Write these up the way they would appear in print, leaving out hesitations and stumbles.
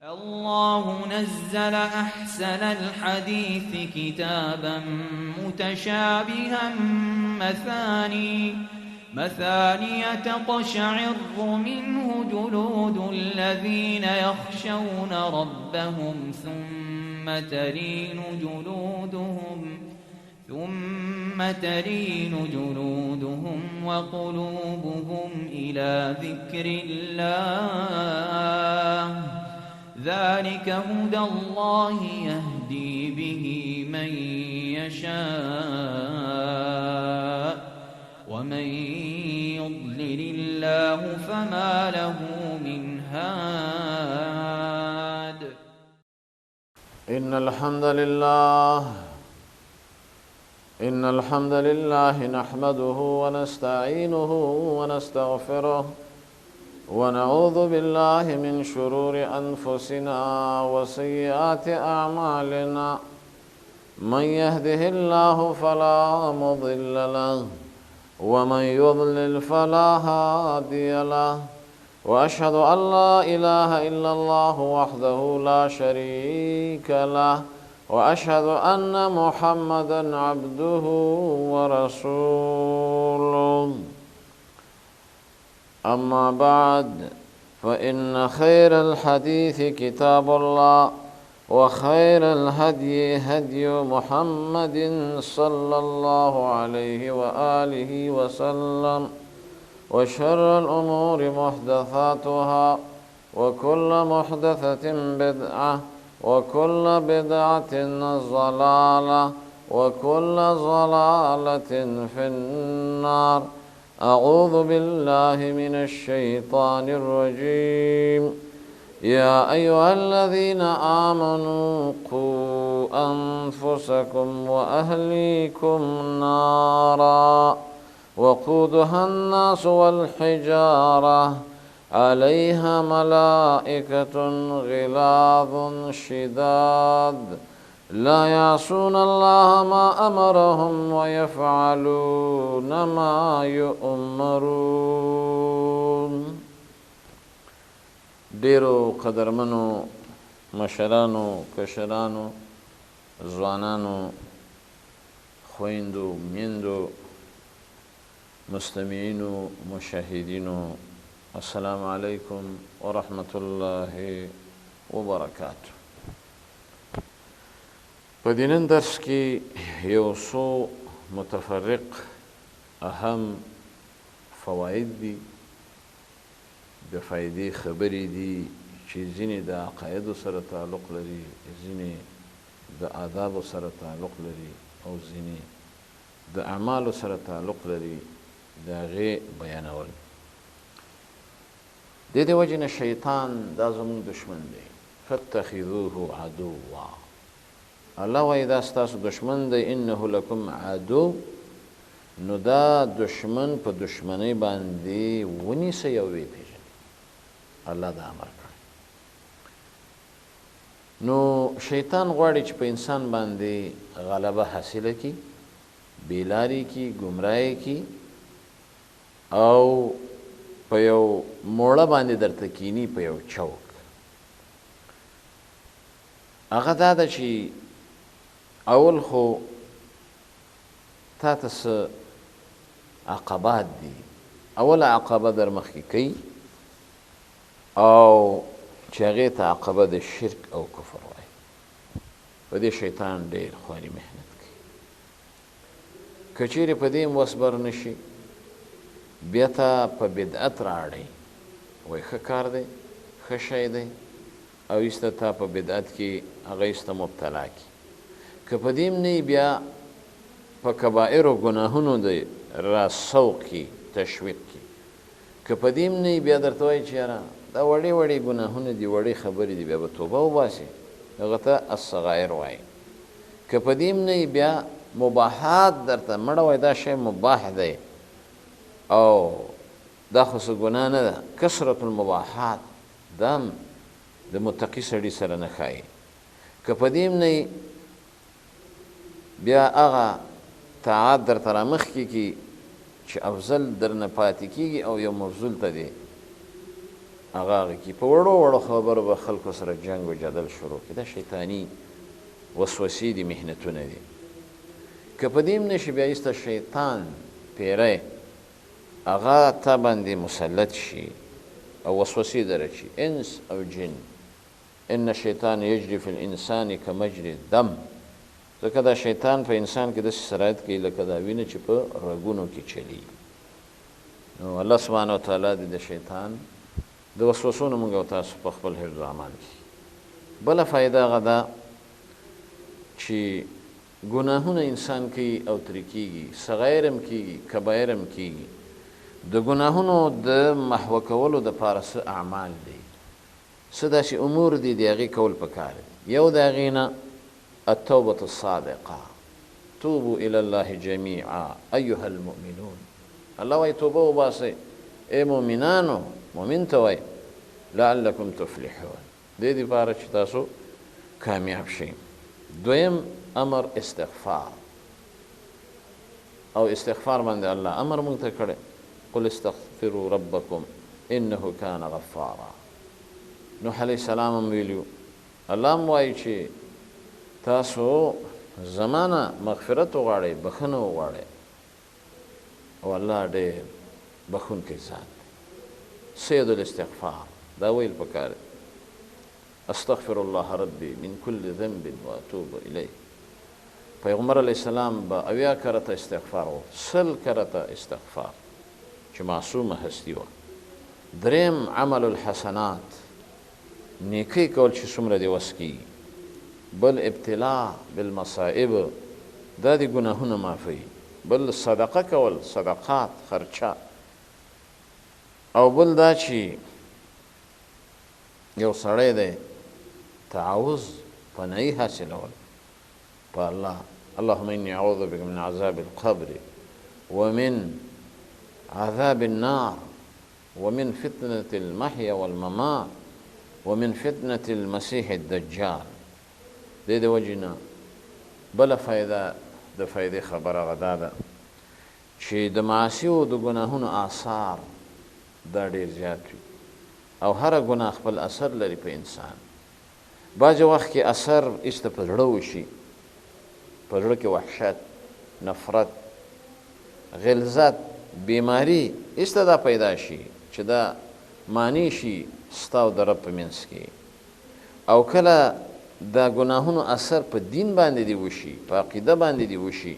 الله نزل أحسن الحديث كتابا متشابها مثاني تقشعر منه جلود الذين يخشون ربهم ثم تلين جلودهم وقلوبهم إلى ذكر الله ذلك هدى الله يهدي به من يشاء ومن يضلل الله فما له من هاد. إن الحمد لله نحمده ونستعينه ونستغفره ونعوذ بالله من شرور أنفسنا وسيئات أعمالنا من يهده الله فلا مضل له ومن يضلل فلا هادي له وأشهد أن لا إله إلا الله وحده لا شريك له وأشهد أن محمدا عبده ورسوله. أما بعد فإن خير الحديث كتاب الله وخير الهدي هدي محمد صلى الله عليه وآله وسلم وشر الأمور محدثاتها وكل محدثة بدعة وكل بدعة ضلالة وكل ضلالة في النار. أعوذ بالله من الشيطان الرجيم. يا أيها الذين آمنوا قوا أنفسكم وأهليكم نارا وقودها الناس والحجارة عليها ملائكة غلاظ شداد لا يعصون الله ما أمرهم ويفعلون ما يؤمرون. ډیرو قدرمنو مشرانو کشرانو ځوانانو خویندو میندو مستمعینو مشاهدینو السلام علیکم ورحمة الله وبرکاته. په دې نن درس کې یو څو متفرق اهم فواید دي، د فائدې خبرې دي چې ځینې د عقایدو سره تعلق لري، ځینې د آدابو سره تعلق لري او ځینې د اعمالو سره تعلق لري، د هغې بیانول. د دې وجې نه شیطان دا زموږ دشمن دی، فاتخذوه عدوا. الله وایي دا ستاسو دشمن دی، انه لکم عدو. نو دا دشمن په دشمنۍ باندې ونیسئ او ویې پېژنئ. الله دا امر کړی. نو شیطان غواړي چې په انسان باندې غلبه حاصله کړي، بېلارې کړي، ګمراهي کړي او په یو موړه باندې درته کینی، په یو چوک. هغه دا ده چې اول خو تا ته څه عقبات دي. اوله عقبه در مخکې کوي او چې هغې ته عقبه د شرک او کفر وایي. په دې شیطان ډېر خواري محنت کوي. که چیرې په دې هم وس بر نه شي، بیا ته په بدعت راړی، وایي ښه کار دی، ښه شی دی، او ایسته تا په بدعت کې هغه ایسته مبتلا کړي. که په دې هم نه بیا په کبایرو ګناهونو د راسوق کړي، تشویق کړي. که په دې هم نه بیا درته وایي چې یاره دا وړې وړې ګناهونه دي، وړې خبرې دي، بیا به توبه وباسي، هغه ته الصغایر وایي. که په دې هم نه بیا مباحات درته مړه وایي دا شی مباح دی او دا خو څه ګناه نه ده. کثرت المباحات دا هم د متقي سړي سره نه ښایي. که په دې هم نه بیا هغه طاعت درته رامخکې کي چې افضل درنه پاتې کېږي او یو مفضول ته دی هغه کې په وړو وړو خبرو به خلکو سره جنګ و جدل شروع کړي. دا شیطاني وسوسې دي، محنتونه دي. که په دې هم نشي، بیا ایسته شیطان پیری هغه تا باندې مسلط شي او وسوسې درچي، انس او جن. ان الشیطان یجري فی الانسان کمجري الدم. ځکه دا شیطان په انسان کې داسې سرایت کوي لکه دا وینه چې په رګونو کې چلی. نو الله سبحانه وتعالی دې د شیطان د وسوسو نه موږ او تاسو په خپل حفظ امان کړي. بله فایده هغه ده چې ګناهونه انسان کوي او ترې کېږي، صغایر هم کېږي، کبایر هم کېږي. د ګناهونو د محوه کولو دپاره څه اعمال دي، څه داسې امور دي د هغې کول پکار دي. یو د هغې نه التوبة الصادقه، توبوا الى الله جميعا ایها المؤمنون. الله وایي توبه وباسئ ای مؤمنانو، مؤمن ته وایي لعلکم تفلحون، دې دپاره چې تاسو کامیاب شئ. دویم امر استغفار، او استغفار باندې الله امر مونږ ته کړی، قل استغفروا ربکم انه کان غفارا. نوح علیه السلام هم ویلو، الله هم وایي چې تاسو زمانه مغفرت وغواړئ، بخښنه وغواړئ، او الله ډېر بخښونکی ذات دی. سید الاستغفار دا ویل پکار دی، استغفر الله ربي من كل ذنب واتوب الیه. پیغمبر علیه السلام به 80 کرته استغفار وکړ، 100 کرته استغفار چې معصومه هستی وه. دریم عمل الحسنات، نیکی کول چې څومره دې وس کېږي. بل ابتلا بالمصائب، دا دې ګناهونه معافوي. بل صدقه کول، صدقات خرچه. او بل دا چې یو سړی دی تعوذ پناهي حاصلول په الله، اللهم اني اعوذ بك من عذاب القبر ومن عذاب النار ومن فتنة المحيا والممات ومن فتنة المسيح الدجال. دې د وجې نه بله فایده د فایدې خبره هغه دا ده چې د معاصیو د ګناهونو آثار دا ډېر زیات وي، او هره ګناه خپل اثر لري په انسان. بعضې وخت کې اثر ایسته په زړه وشي، په زړه کې وحشت، نفرت، غلظت، بیماری ایسته دا پیدا شي چې دا معنی شي ستا او د رب په منځ کې. او کله دا ګناهونو اثر په دین باندې دی وشي، په عقیده باندې دی وشي،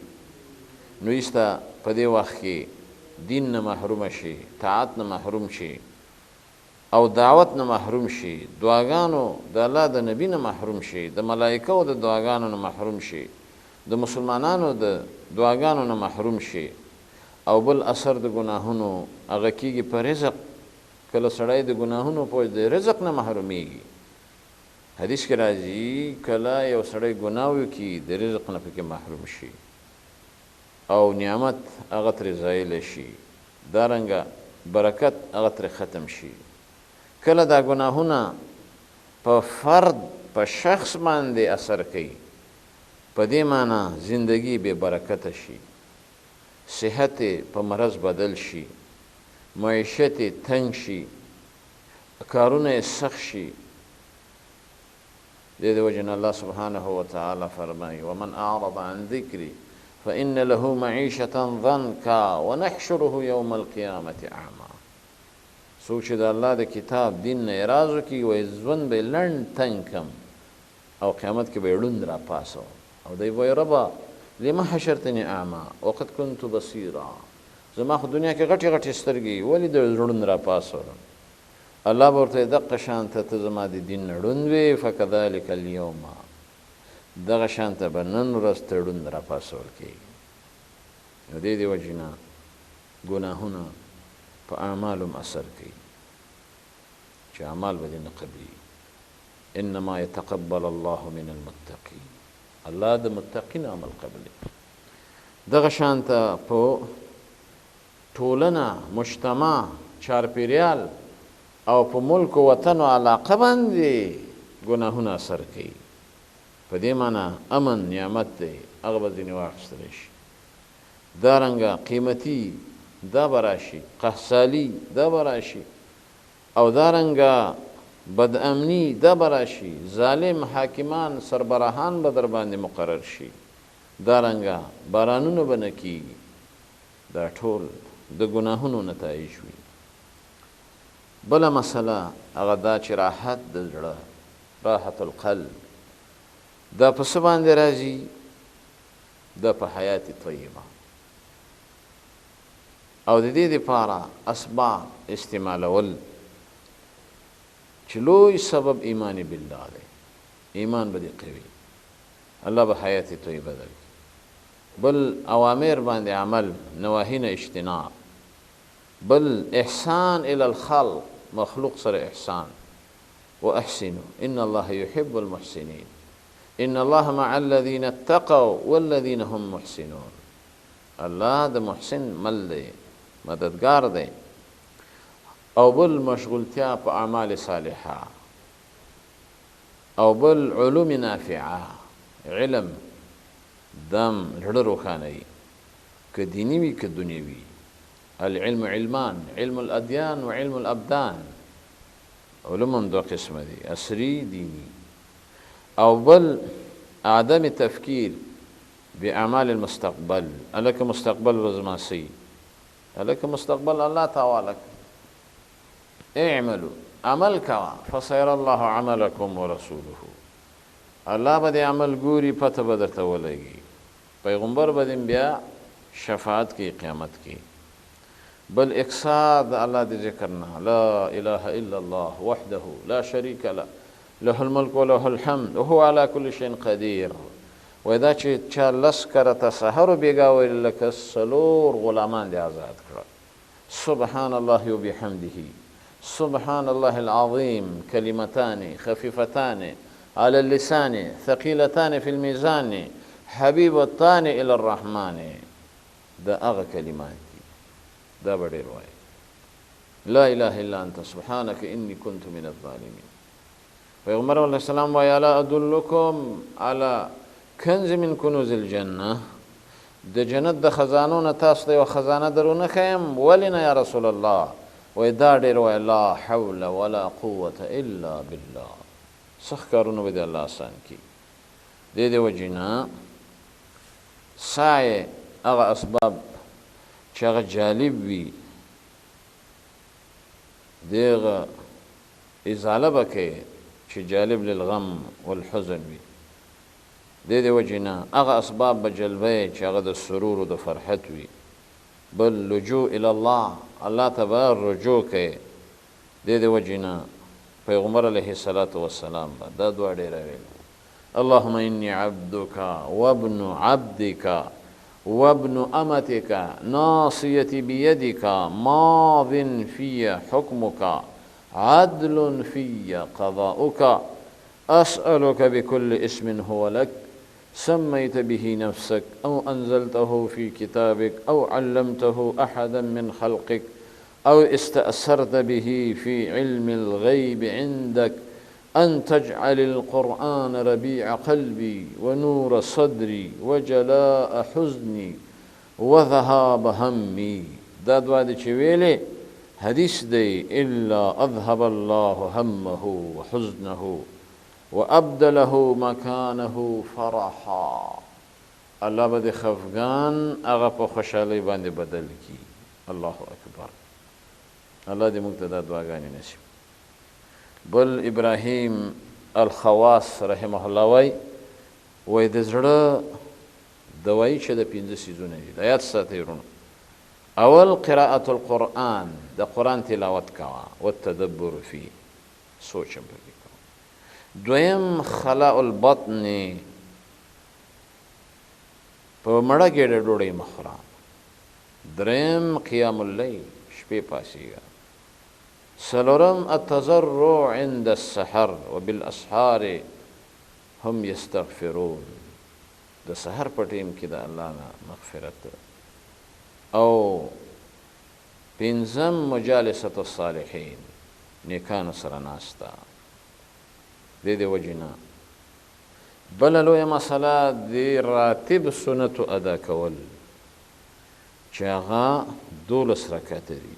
نو ایسته په دې وخت کې دین نه محروم شي، طاعت نه محروم شي، او دعوت نه محروم شي، دعاګانو د الله د نبی نه محروم شي، د ملائکو د دعاګانو نه محروم شي، د مسلمانانو د دعاګانو نه محروم شي. او بل اثر د ګناهونو هغه کېږي په رزق. کله سړی د ګناهونو په د رزق نه محرومیږي. حدیث کې راځي کله یو سړی ګناه وکړي د رزق نه پکې محروم شي او نعمت هغه ترې زایله شي، دارنګه برکت هغه ترې ختم شي. کله دا ګناهونه په فرد، په شخص باندې اثر کوي، په دې معنی زندگی بې برکته شي، صحت په مرض بدل شي، معیشت تنگ شي، کارونه سخت شي. دې د وجه نه الله سبحانه وتعالی فرمایي ومن اعرض عن ذکري فإن له معیشة ضنکا ونحشره یوم القیامة اعما. څوک چې د الله د کتاب دین نه اعراض وکړي وایي ژوند به یې لنډ تنګ کم او قیامت کې به یې ړوند راپاسو، او دی وایي ربه لما حشرتني اعما وقد كنت بصیرا. زما خو دنیا کې غټې غټې سترګې، ولې د ړوند راپاسولم؟ الله به ورته دغه شانته ته زما د دین نه ړوند وې، فکذلک اليوم، دغه شانته به نن ورځ ته ړوند راپاسول کېږي. نو دې د وجې نه ګناهونه په اعمالو هم اثر کوي چې اعمال به دې نه قبلېږي. انما يتقبل الله من المتقین، الله د متقین عمل قبلې. دغه شانته په ټولنه، مجتمع، چارپیریال او په ملک و وطن و علاقه باندې ګناهونه اثر کوي. په دې معنی امن نعمت دی، هغه به ځینې واخیستلی شي. دارنګه قیمتي دا به راشي، قحصالي دا به راشي، او دارنګه بد امنی دا براشي، ظالم حاکمان سربراهان به در باندې مقرر شي، دارنګه بارانونه به نه کیږي. دا ټول د ګناهونو نتایج وي. بله مسله هغه دا چې راحت د زړه، راحت القلب، دا په څه باندې راځي؟ دا په حیات طیبه. او د دې دپاره اسباب استعمالول چې لوی سبب ایمان بالله دی. ایمان به دې قوي، الله به حیات طیبه درکړي. بل اوامر باندې عمل، نواهی نه اجتناب. بل احسان الى الخلق، مخلوق سره احسان. واحسنوا ان الله يحب المحسنين ان الله مع الذين اتقوا والذين هم محسنون. الله د محسن مل دی، مددگار دی. او بل مشغولتیا په اعمال صالحه، او بل علوم نافعه، علم دم زړه روښانوي، که دیني وي که دنیوي. العلم علمان، علم الادیان و علم الابدان. علوم هم دو قسمه دي، عصري دیني. او بل عدم تفکیر باعمال المستقبل. الک مستقبل وزماسي، الک مستقبل الله تعالی اعملوا، عمل کوا، فسيرى الله عملكم ورسوله. الله به دې عمل ګوري، پته به درته ولګي. پیغمبر به دې بیا شفاعت کی قیامت کی. بل اکثار د الله د ذکر نه، لا اله الا الله وحده لا شريك له له الملك وله الحمد وهو على كل شيء قدير. ودا چې چا لس کرته سحر بیګا ویل لکه څلور غلامان دې آزاد کړه. سبحان الله وبحمده سبحان الله العظيم، كلمتان خفيفتان على اللسان ثقيلتان في الميزان حبيبتان الى الرحمن. دا هغه کلمات دي، دا به ډېر وایي. لا اله الا انت سبحانك اني كنت من الظالمين. پیغمبر علیه السلام وایي الا ادلکم على کنز من کنوز الجنه. د جنت د خزانو نه تاسو ته یوه خزانه درونه ښیم. ولې نه یا رسول الله؟ وایي دا ډېر وایي لا حول ولا قوة الا بالله. سخت کارونه به د الله آسان کړي. دې وجې نه سعی هغه اسباب چې هغه جالب وي د هغه ازاله به کوي چې جالب للغم والحزن وي. دې وجې نه هغه اسباب به جلبوي چې هغه د سرور او د فرحت وي. بل لجوء الى الله، الله ته به رجوع کوي. دې وجې نه پیغمبر علیه الصلاة والسلام به دا دعا ډېره ویل: اللهم إني عبدك وابن عبدك وابن أمتك ناصيتي بيدك ماض في حكمك عدل في قضاؤك أسألك بكل اسم هو لك سميت به نفسك أو أنزلته في كتابك أو علمته أحدا من خلقك أو استأثرت به في علم الغيب عندك أن تجعل القرآن ربيع قلبي ونور صدري وجلاء حزني وذهاب همي. دا دعا دي چې ویلې حدیث دی: إلا أذهب الله همه وحزنه وأبدله مكانه فرحا. الله به د خفګان هغه په خوشحالۍ باندې بدل کی. الله اکبر. الله دې موږ ته دا دعاګانې نصیب. بل ابراهیم الخواص رحمه الله وایي د زړه دوایي چې د 5 څیزونه دي. د یاد ساتئ وروڼو. اول قراءة القرآن، د قرآن تلاوت کوه، والتدبر فيه، سوچ هم پکې کوه. دویم خلاء البطن، په مړه ګېډه ډوډۍ مه خوره. دریم قیام اللیل، شپې پاڅېږه. څلورم التضرع عند السحر وبالاسحار هم یستغفرون، د سحر په ټیم کې د الله نه مغفرت. او پنځم مجالسة الصالحین، نیکانو سره ناسته. د دې وجې نه بله لویه مسله د راتب سنتو ادا کول چې هغه 12 رکعته دي.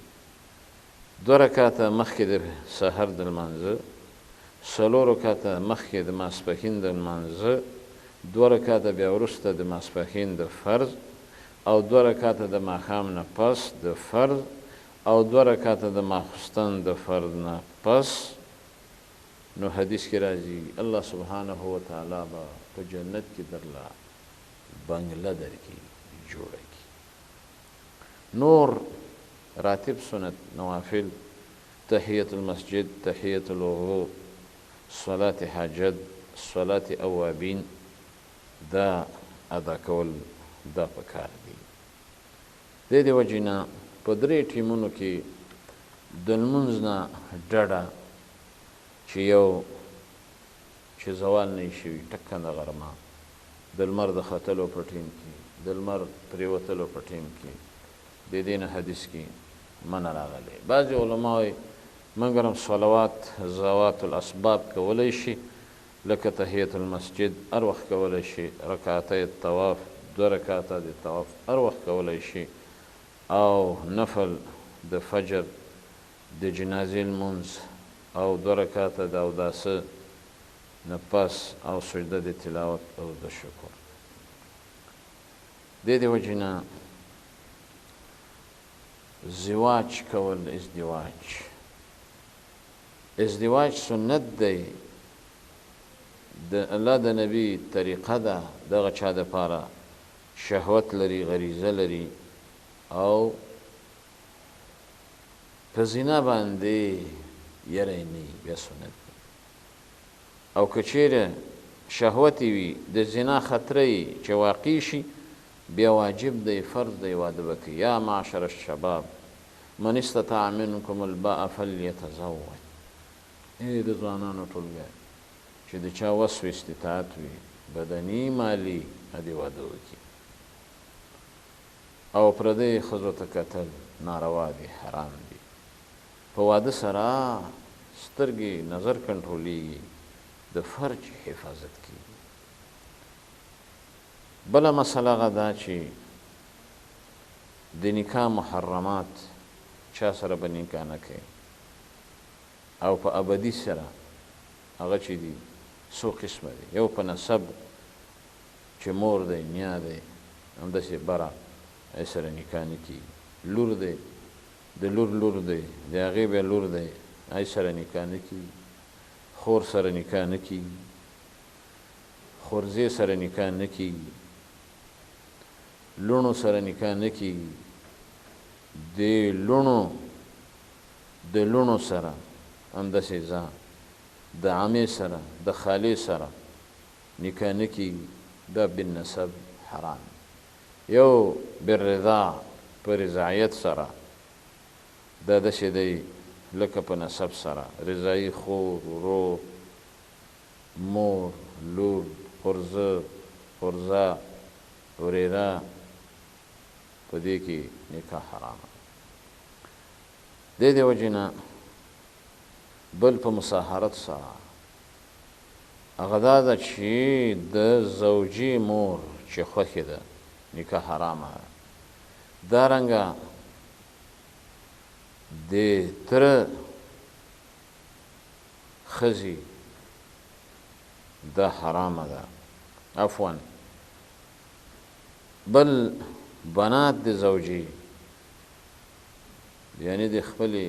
2 رکعاته مخکې د سحر د لمانځه، 4 رکعاته مخکې د ماسپښین د لمانځه، 2 رکعاته بیا وروسته د ماسپښین د فرض، او 2 رکعاته د ماښام نه پس د فرض، او 2 رکعاته د ماخوستن د فرض نه پس. نو حدیث کې راځي الله سبحانه وتعالی به په جنت کې درله بنګله درکړي، جوړه کړي. نور راتب سنت نوافل، تحیت المسجد، تحیت الوضوء، صلاة حاجت، صلاة اوابین، دا ادا کول دا پکار دي. د دې وجې نه په 3 ټیمونو کې د لمونځ نه ډډه چې یو چې زوال نه شي ټکنده غرمه، د لمر د ختلو په ټیم کې، د لمر پریوتلو په ټیم کې، د دې نه حدیث کې منع راغلی. بعضې علما وایي مګر هم صلوات ذوات الاسباب کولی شي، لکه تحیت المسجد هر وخت کولی شي، رکعتي طواف 2 رکعاته د طواف هر وخت کولی شي، او نفل د فجر د جنازې لمونځ او 2 رکعاته د اوداسه نه پس او سجده د تلاوت او د شکر. د دې وجې نه زواج کول، ازدواج سنت دی، د الله د نبی طریقه ده. دغه چا دپاره شهوت لري، غریزه لري، او په زنا باندې یری نه بیا سنت دی. او که چیرې شهوت وي د زنا خطره چې واقع شي، بیا واجب دی، فرض دی، واده به کوي. یا معشر الشباب من استطاع منکم الباء فلیتزوج. د ځوانانو ټولګی چې د چا وس و استطاعت وي، بدني مالی، دې واده وکړي. او پردۍ ښځو ته کتل ناروا دي، حرام دي. په واده سره سترګې نظر کنټرولیږي، د فرج حفاظت کیږي. بله مسله هغه دا چې د نکاح محرمات چا سره به نکاح نه کوي، او په ابدي سره هغه چې دي څو قسمه دي. یو په نسب چې مور دی، نیا دی، همداسې بره هغې سره نکاح نه کېږي. لور دی، د لور دی، د هغې بیا لور دی، هغې سره نکاح نه کېږي. خور سره نکاح نه کېږي، خورزې سره نکاح نه کېږي، لوڼو سره نکاح نه کېږي. د لوڼو سره همداسې ځه، د عمې سره، د خالې سره نکاح نه کېږي. دا بالنسب حرام. یو بالرضا، په رضایت سره، دا داسې دی لکه په نسب سره، رضایي خور، ورور، مور، لور، خورزه، ورېره، په دې کې نکاح حرامه. د دې وجې نه بل په مصاهرت سره هغه دا ده چې د زوجي مور چې خوښې ده نکاح حرامه ده. دارنګه د تره ښځې دا حرامه ده. عفوا بل بنات د زوجي، یعنی د خپلې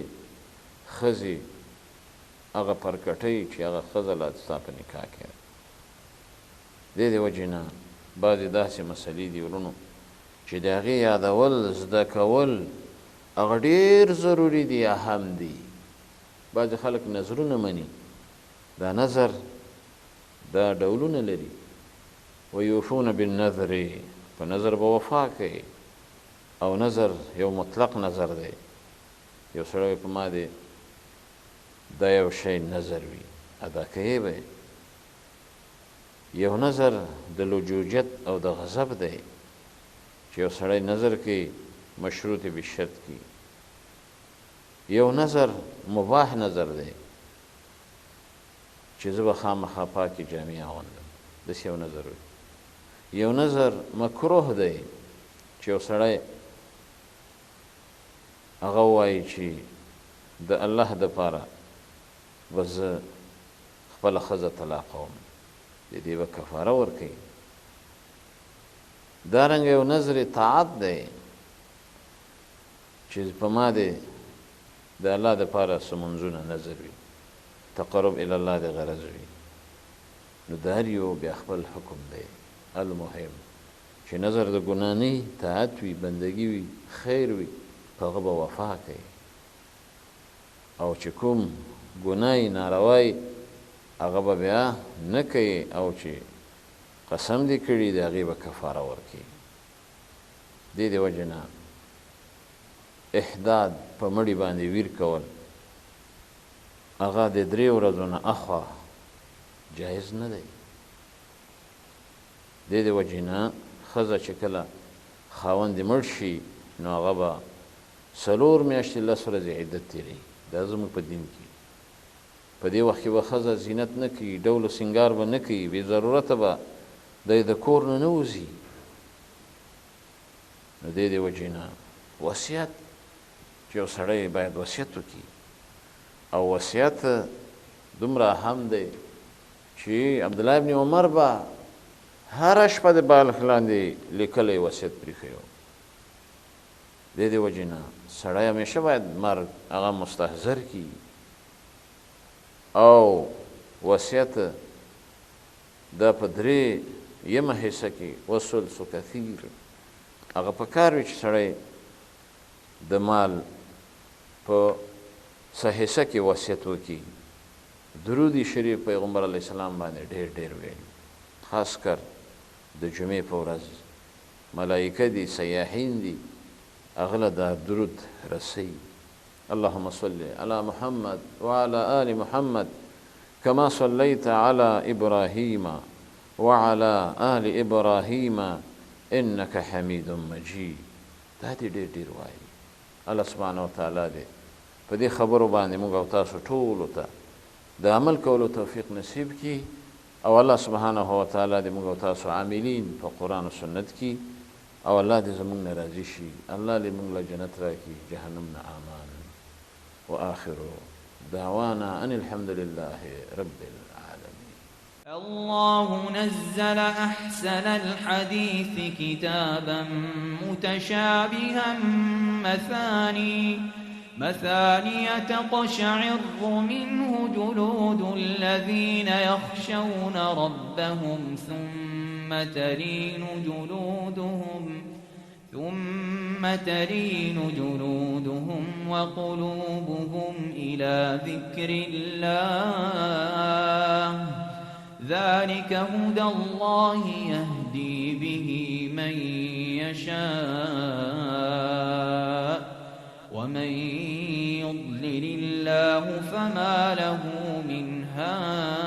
ښځې هغه پرکټۍ چې هغه ښځه لا ستا په نکاح کې ده. د دې وجې نه بعضې داسې مسلې دي ورونو چې د هغې یادول، زده کول هغه ډېر ضروري دي، اهم دي. بعضې خلک نظرونه مني. دا نظر دا ډولونه لري. ویوفون بالنذر، په نظر به وفا کوي. او نظر یو مطلق نظر دی. یو سړی په ما دی دا یو شی نظر وي، ادا کوي به. یو نظر د لجوجت او د غضب دی چې یو سړی نظر کوي مشروط بشرط کی. یو نظر مباح نظر دی چې زه به خامخا پاکې جامې اغوندم، داسې یو نظر وي. یو نظر مکروه دی چې یو سړی هغه وایي چې د الله دپاره به زه خپله ښځه طلاقوم، د دې به کفاره ورکوي. دارنګه یو نظر طاعت دی چې په ما دې د الله دپاره څه منځونه نظر وي، تقرب الی الله د غرض وي، نو د هر یو بیا خپل حکم دی. المهم چې نظر د ګناه نه طاعت وي، بندګي وي، خیر وي، په هغه به وفا کوي، او چې کوم ګناه ناروا هغه به بیا نه کوي، او چې قسم دې کړي د هغې به کفاره ورکوي. دې د وجې نه احداد په مړي باندې ویر کول هغه د 3 ورځو نه اخوا جایز نه دی. دې د وجې نه ښځه چې کله خاوند یې مړ شي نو هغه به 4 میاشتې 10 ورځې عدت تېروي. دا زموږ په دین کې په دې وخت کې به ښځه زینت نه کوي، ډول و سینګار به نه کوي، بې ضرورته به د کور نه نه وځي. نو دې د وجې نه وصیت چې یو سړی باید وصیت وکړي، او وصیت دومره هم دی چې عبدالله ابن عمر به هره شپه د بالښت لاندې لیکلی وصیت پرېښی و. دې د وجې نه سړی همیشه باید مرګ هغه مستحضر کړي، او وصیت دا په 3 حصه کې وثلث کثیر هغه په کار وي چې سړی د مال په څه حصه کې وصیت وکړي. درود شریف پیغمبر علیه السلام باندې ډېر ډېر ویل، خاص کر د جمعې په ورځ ملائکه دي، سیاحین دي، هغه له دا درود رسوي. اللهم صل على محمد وعلى آل محمد كما صليت على إبراهيم وعلى آل إبراهيم إنك حميد مجيد. دا دې ډېر ډېر وایي. الله سبحانه وتعالی دې په دې خبرو باندې موږ او تاسو ټولو ته د عمل کولو توفیق نصیب کړي، او الله سبحانه وتعالی دې موږ او تاسو عاملین په قرآن و سنت کې، او الله دې زموږ نه راضي شي. الله دې موږ له جنت راکړي، جهنم نه امان. وآخر دعوانا أن الحمد لله رب العالمين. الله نزل أحسن الحديث كتابا متشابها مثاني تقشعر منه جلود الذين يخشون ربهم ثم تلين جلودهم وقلوبهم إلى ذكر الله ذلك هدى الله يهدي به من يشاء ومن يضلل الله فما له من هاد